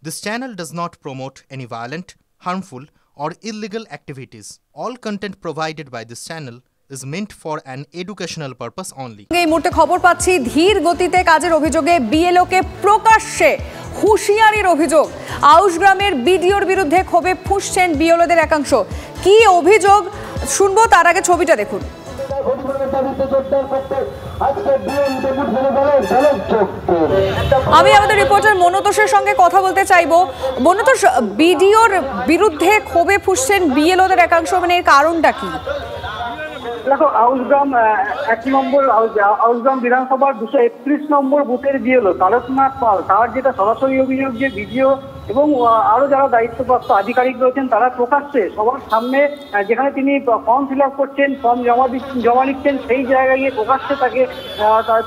This channel does not promote any violent, harmful, or illegal activities. All content provided by this channel is meant for an educational purpose only. এই মুহূর্তে খবর পাচ্ছি ধীর গতিতে কাজের অভিযোগে বিএলওকে প্রকাশ্যে হুঁশিয়ারির অভিযোগ। আউশগ্রামের বিডিওর বিরুদ্ধে ক্ষোভে ফুঁসছেন বিএলওদের একাংশ। কি অভিযোগ শুনবো, তার আগে ছবিটা দেখুন। আমি আমাদের রিপোর্টার মনোতোষের সঙ্গে কথা বলতে চাইবো। মনোতোষ, বিডিওর বিরুদ্ধে ক্ষোভে ফুঁসছেন বিএলওদের একাংশ, মানে এর কারণটা কি? দেখো, আউশগ্রাম 1 নম্বর আউশগ্রাম বিধানসভার 231 নম্বর বুথের বিএলও তারকনাথ পাল, তার যেটা সরাসরি অভিযোগ যে বিডিও এবং আরো যারা দায়িত্বপ্রাপ্ত আধিকারিক রয়েছেন তারা প্রকাশ্যে সবার সামনে, যেখানে তিনি ফর্ম ফিল আপ করছেন, ফর্ম জমা নিচ্ছেন, সেই জায়গায় গিয়ে প্রকাশ্যে তাকে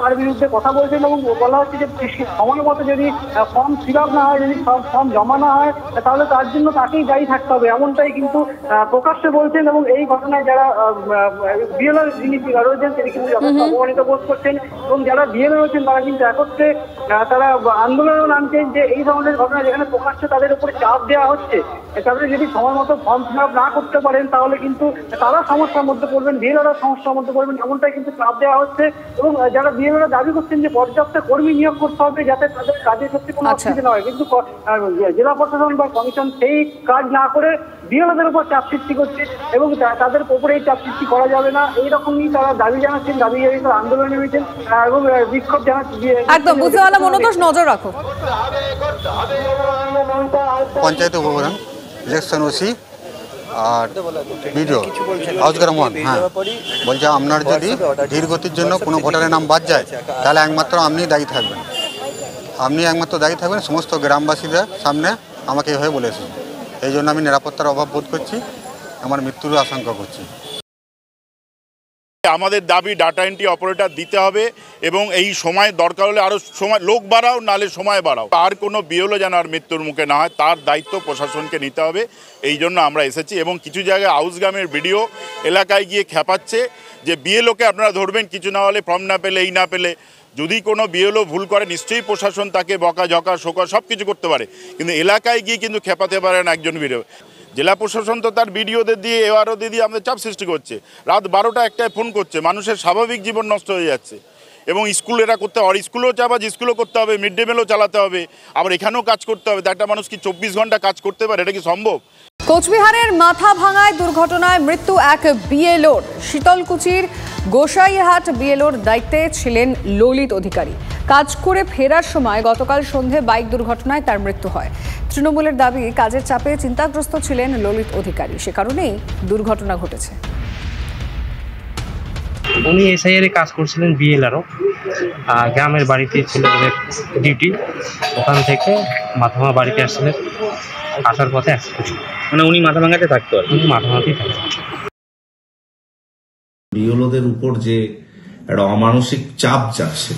তার বিরুদ্ধে কথা বলছেন এবং বলা হচ্ছে যে সময় মতো যদি ফর্ম ফিল আপ না হয়, যদি ফর্ম জমা না হয়, তাহলে তার জন্য তাকেই দায়ী থাকতে হবে, এমনটাই কিন্তু প্রকাশ্যে বলছেন। এবং এই ঘটনায় যারা বিএলও যিনি রয়েছেন তিনি কিন্তু যথেষ্ট অপমানিত বোধ করছেন এবং যারা বিএলও রয়েছেন তারা কিন্তু একত্রে তারা আন্দোলনও নামছেন যে এই ধরনের ঘটনা যেখানে প্রকাশ্যে তাদের উপরে চাপ দেওয়া হচ্ছে, তাদের যদি সময় মতো ফর্ম ফিল আপ না করতে পারেন তাহলে কিন্তু তারা সমস্যার মধ্যে পড়বেন, বিএলওরা সমস্যার মধ্যে পড়বেন, এমনটাই কিন্তু চাপ দেওয়া হচ্ছে। এবং যারা বিএলওরা দাবি করছেন যে পর্যাপ্ত কর্মী নিয়োগ করতে হবে যাতে তাদের কাজের ক্ষেত্রে কোনো অসুবিধা না হয়, কিন্তু জেলা প্রশাসন বা কমিশন সেই কাজ না করে বিএলওদের উপর চাপ সৃষ্টি করছে এবং তাদের উপরে এই চাপ সৃষ্টি করা যাবে না, এইরকমই তারা দাবি জানাচ্ছেন, দাবি জানিয়ে তারা আন্দোলনে নেমেছেন এবং বিক্ষোভ জানাচ্ছেন। একদম বুঝতে পারলাম মনোতোষ, নজর রাখো। পঞ্চায়েত উপপ্রধান ইলেকশন ওসি আর বিডিও আউশগ্রাম 1, হ্যাঁ বলছে আপনার যদি ধীর গতির জন্য কোনো ভোটারের নাম বাদ যায় তাহলে একমাত্র আপনি দায়ী থাকবেন, আপনি একমাত্র দায়ী থাকবেন। সমস্ত গ্রামবাসীদের সামনে আমাকে এভাবে বলেছে, এই জন্য আমি নিরাপত্তার অভাব বোধ করছি, আমার মৃত্যুর আশঙ্কা করছি। আমাদের দাবি ডাটা এন্ট্রি অপারেটর দিতে হবে এবং এই সময় দরকার হলে আরও সময় লোক বাড়াও, নাহলে সময় বাড়াও, আর কোনো বিএলও যেন আর মৃত্যুর মুখে না হয় তার দায়িত্ব প্রশাসনকে নিতে হবে। এই জন্য আমরা এসেছি এবং কিছু জায়গায় আউশগ্রামের বিডিও এলাকায় গিয়ে খেপাচ্ছে যে বিএলওকে আপনারা ধরবেন, কিছু না হলে ফর্ম না পেলে, এই না পেলে। যদি কোনো বিএলও ভুল করে নিশ্চয়ই প্রশাসন তাকে বকা ঝকা শোকা সব কিছু করতে পারে, কিন্তু এলাকায় গিয়ে কিন্তু খেপাতে পারেন একজন বিডিও। জেলা প্রশাসন তো তার বিডিওদের দিয়ে এআরও দিয়ে আমাদের চাপ সৃষ্টি করছে, রাত 12টা 1টায় ফোন করছে, মানুষের স্বাভাবিক জীবন নষ্ট হয়ে যাচ্ছে। এবং স্কুল এরা করতে হবে, আর স্কুলেও চাপ আছে, স্কুলও করতে হবে, মিড ডে মিলও চালাতে হবে, আবার এখানেও কাজ করতে হবে। একটা মানুষ কি 24 ঘন্টা কাজ করতে পারে? এটা কি সম্ভব? কোচবিহারের মাথা ভাঙায় দুর্ঘটনায় মৃত্যু এক বিএলওর। শীতলকুচির গোসাইহাট বিএলওর দায়িত্বে ছিলেন ললিত অধিকারী। কাজ করে ফেরার সময় গতকাল সন্ধে বাইক দুর্ঘটনায় তার মৃত্যু হয়। তৃণমূলের দাবি কাজের চাপে চিন্তাগ্রস্ত ছিলেন ললিত অধিকারী, সে কারণেই দুর্ঘটনা ঘটেছে। উনি এসআইআর কাজ করছিলেন বিএলআরও, গ্রামের বাড়িতে ছিল ওদের ডিউটি, ওখান থেকে মাথাভাঙা বাড়িতে আসছিলেন, আসার পথে অ্যাক্সিডেন্ট। মানে উনি মাথাভাঙাতে থাকতো, আর উনি মাথাভাঙাতেই থাকতেন। বিএলওদের উপর যে একটা অমানসিক চাপ যাচ্ছে,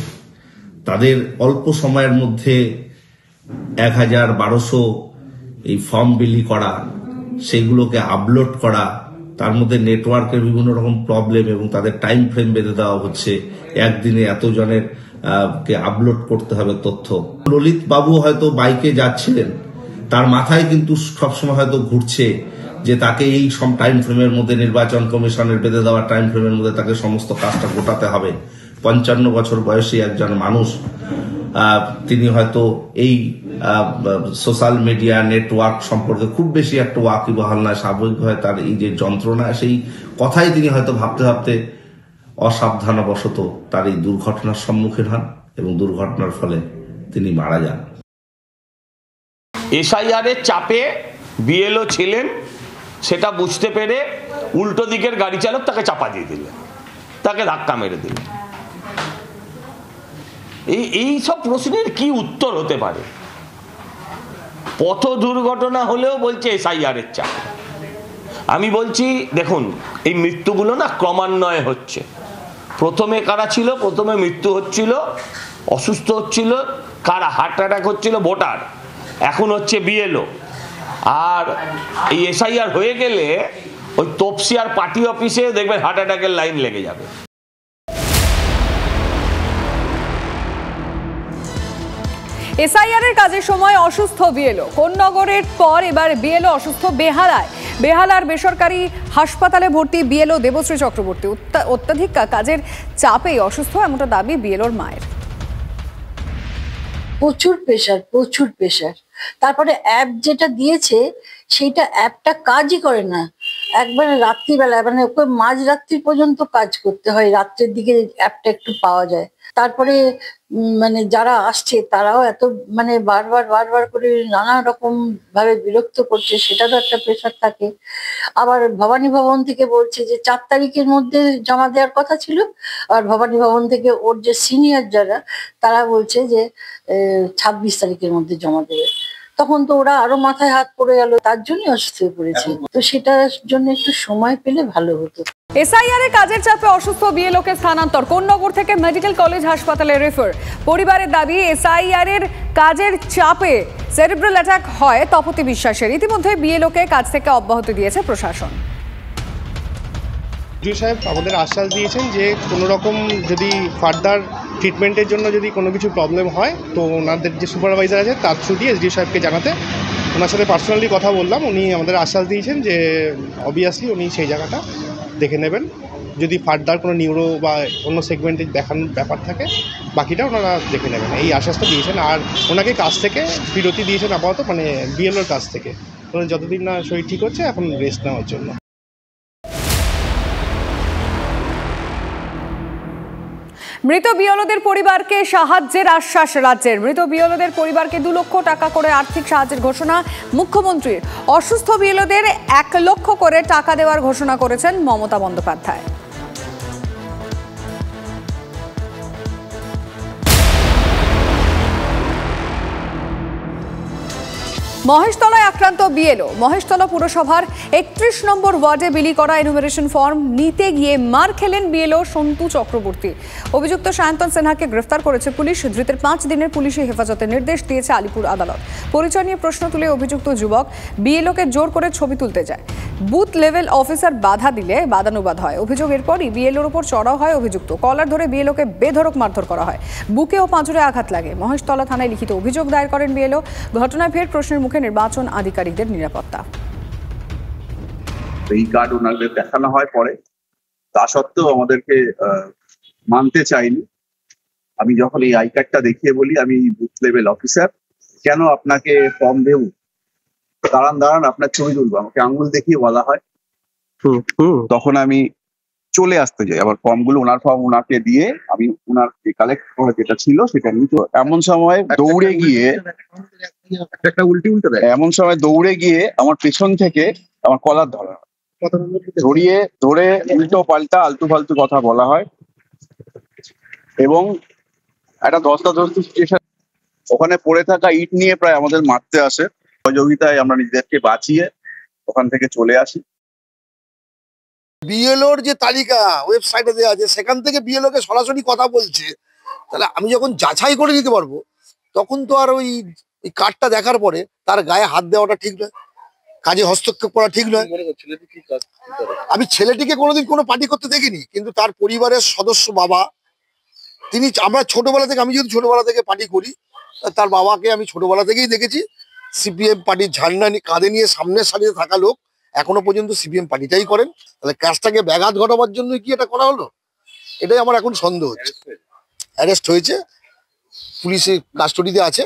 তাদের অল্প সময়ের মধ্যে 1000-1200 এই ফর্ম বিলি করা, সেগুলোকে আপলোড করা, তার মধ্যে নেটওয়ার্কের বিভিন্ন রকম প্রবলেম এবং তাদের টাইম ফ্রেম বেঁধে দেওয়া হচ্ছে, একদিনে এতজনের কে আপলোড করতে হবে তথ্য। ললিত বাবু হয়তো বাইকে যাচ্ছিলেন, তার মাথায় কিন্তু সবসময় হয়তো ঘুরছে যে তাকে এই সব টাইম ফ্রেমের মধ্যে, নির্বাচন কমিশনের বেঁধে দেওয়া টাইম ফ্রেমের মধ্যে তাকে সমস্ত কাজটা গোটাতে হবে। 55 বছর বয়সী একজন মানুষ, তিনি হয়তো এই সোশ্যাল মিডিয়া নেটওয়ার্ক সম্পর্কে খুব বেশি একটা ওয়াকিবহাল নয়, স্বাভাবিকভাবে তার এই যে যন্ত্রণা, সেই কথাই তিনি হয়তো ভাবতে ভাবতে অসাবধানবশত তার এই দুর্ঘটনার সম্মুখীন হন এবং দুর্ঘটনার ফলে তিনি মারা যান। এসআইআর এর চাপে বিএলও ছিলেন, সেটা বুঝতে পেরে উল্টো দিকের গাড়ি চালক তাকে চাপা দিয়ে দিলেন, তাকে ধাক্কা মেরে দিলেন। এই সব প্রশ্নের কি উত্তর হতে পারে? পথ দুর্ঘটনা হলেও বলছে এসআইআর এর চাপ। আমি বলছি দেখুন, এই মৃত্যুগুলো না ক্রমান্বয়ে হচ্ছে। প্রথমে কারা ছিল? প্রথমে মৃত্যু হচ্ছিল, অসুস্থ হচ্ছিল, কারা হার্ট অ্যাটাক হচ্ছিল, ভোটার। এখন হচ্ছে বিএলও। আর এই এসআইআর হয়ে গেলে ওই তপসিয়ার পার্টি অফিসে দেখবেন হার্ট অ্যাটাকের লাইন লেগে যাবে। এসআইআর এর কাজের সময় অসুস্থ বিএলও। কোন্নগরের পর এবার বিএলও অসুস্থ বেহালায়। বেহালার বেসরকারি হাসপাতালে ভর্তি বিএলও দেবশ্রী চক্রবর্তী। অত্যাধিক কাজের চাপেই অসুস্থ, এমনটা দাবি বিএলওর মায়ের। প্রচুর প্রেশার। তারপরে অ্যাপ যেটা দিয়েছে সেইটা অ্যাপটা কাজই করে না। একবারে রাত্রিবেলা, মানে ওকে মাঝরাত্রি পর্যন্ত কাজ করতে হয়, রাত্রের দিকে অ্যাপটা একটু পাওয়া যায়। তারপরে মানে যারা আসছে তারাও এত মানে বারবার করে নানা রকম ভাবে বিরক্ত করছে, সেটারও একটা প্রেশার থাকে। আবার ভবানী ভবন থেকে বলছে যে 4 তারিখের মধ্যে জমা দেওয়ার কথা ছিল, আর ভবানী ভবন থেকে ওর যে সিনিয়র যারা তারা বলছে যে 26 তারিখের মধ্যে জমা দেবে। তখন তো ওরা আরো মাথায় হাত পড়ে গেল, তার জন্য অসুস্থ হয়ে পড়েছে। তো সেটার জন্য একটু সময় পেলে ভালো হতো। এসআইআর এর কাজের চাপে অসুস্থ বিএলওকে স্থানান্তর, কোন্নগর থেকে মেডিকেল কলেজ হাসপাতালে রেফার। পরিবারের দাবি এসআইআর এর কাজের চাপে সেরিব্রাল অ্যাটাক হয় তপতি বিশ্বাসের। ইতিমধ্যে বিএলওকে কাজ থেকে অব্যাহতি দিয়েছে প্রশাসন। ডিও সাহেব আমাদের আশ্বাস দিয়েছেন যে কোনো রকম যদি ফার্দার ট্রিটমেন্টের জন্য যদি কোনো কিছু প্রবলেম হয় তো ওনাদের যে সুপারভাইজার আছে তার থ্রু দিয়ে এসডিও সাহেবকে জানাতে। ওনার সাথে পার্সোনালি কথা বললাম, উনি আমাদের আশ্বাস দিয়েছেন যে অবভিয়াসলি উনি সেই জায়গাটা দেখে নেবেন। যদি ফার্দার কোনো নিউরো বা অন্য সেগমেন্টে দেখানোর ব্যাপার থাকে বাকিটা ওনারা দেখে নেবেন, এই আশ্বাসটা দিয়েছেন। আর ওনাকে কাজ থেকে বিরতি দিয়েছেন আপাতত, মানে বিএলওর কাছ থেকে। যতদিন না শরীর ঠিক হচ্ছে এখন রেস্ট নেওয়ার জন্য। মৃত বিএলওদের পরিবারকে সাহায্যের আশ্বাস রাজ্যের। মৃত বিএলওদের পরিবারকে 2 লক্ষ টাকা করে আর্থিক সাহায্যের ঘোষণা মুখ্যমন্ত্রীর। অসুস্থ বিএলওদের 1 লক্ষ করে টাকা দেওয়ার ঘোষণা করেছেন মমতা বন্দ্যোপাধ্যায়। মহেশতলায় আক্রান্ত বিএলও। মহেশতলা পুরসভার 31 নম্বর ওয়ার্ডে বিলি করা এনুমারেশন ফর্ম নিতে গিয়ে মার খেলেন বিএলও সন্তু চক্রবর্তী। অভিযুক্ত সায়ন্তন সিনহাকে গ্রেফতার করেছে পুলিশ। ধৃতের 5 দিনের পুলিশি হেফাজতের নির্দেশ দিয়েছে আলিপুর আদালত। পরিচয় নিয়ে প্রশ্ন তুলে অভিযুক্ত যুবক বিএলওকে জোর করে ছবি তুলতে যায়। বুথ লেভেল অফিসার বাধা দিলে বাদানুবাদ হয়। অভিযোগ এরপরই বিএলওর উপর চড়াও হয় অভিযুক্ত। কলার ধরে বিএলওকে বেধড়ক মারধর করা হয়। বুকে ও পাঁজরে আঘাত লাগে। মহেশতলা থানায় লিখিত অভিযোগ দায়ের করেন বিএলও। ঘটনায় ফের প্রশ্নের মুখে নির্বাচন আধিকারিকদের নিরাপত্তা। এই কার্ড ওনাদের দেখানো হয় পরে, তা সত্ত্বেও আমাদেরকে মানতে চাইনি। আমি যখন এই আই কার্ডটা দেখিয়ে বলি আমি বুথ লেভেল অফিসার, কেন আপনাকে ফর্ম দেব, দাঁড়ান আপনার ছবি তুলবো, আমাকে আঙুল দেখিয়ে বলা হয়। তখন আমি চলে আসতে যাই, আবার ফর্মগুলো ওনার ফর্ম ওনাকে দিয়ে আমি ওনার কালেক্ট করা যেটা ছিল সেটা নিয়ে এমন সময় দৌড়ে গিয়ে আমার পেছন থেকে আমার কলার ধরা হয়, ধরে উল্টো পাল্টা আলতু ফালতু কথা বলা হয় এবং একটা ধস্তাধস্তি সিচুয়েশন। ওখানে পড়ে থাকা ইট নিয়ে প্রায় আমাদের মারতে আসে। সহযোগিতায় আমরা নিজেদেরকে বাঁচিয়ে ওখান থেকে চলে আসি। বিএলওর যে তালিকা ওয়েবসাইটে দেওয়া আছে সেখান থেকে বিএলও কে সরাসরি কথা বলছে, তাহলে আমি যখন যাচাই করে নিতে পারবো তখন তো আর ওই কার্ডটা দেখার পরে তার গায়ে হাত দেওয়াটা ঠিক নয়, কাজে হস্তক্ষেপ করা ঠিক নয়। আমি ছেলেটিকে কোনোদিন কোনো পার্টি করতে দেখিনি, কিন্তু তার পরিবারের সদস্য বাবা তিনি, আমরা আমি যদি ছোটবেলা থেকে পার্টি করি, তার বাবাকে আমি ছোটবেলা থেকেই দেখেছি সিপিএম পার্টির ঝান্ডা কাঁধে নিয়ে সামনের সারিতে থাকা লোক এখনো পর্যন্ত সিপিএম পার্টিটাই করেন। তাহলে কাজটাকে ব্যাঘাত ঘটাবার জন্য কি এটা করা হলো, এটাই আমার এখন সন্দেহ হচ্ছে। অ্যারেস্ট হয়েছে, পুলিশের কাস্টডিতে আছে।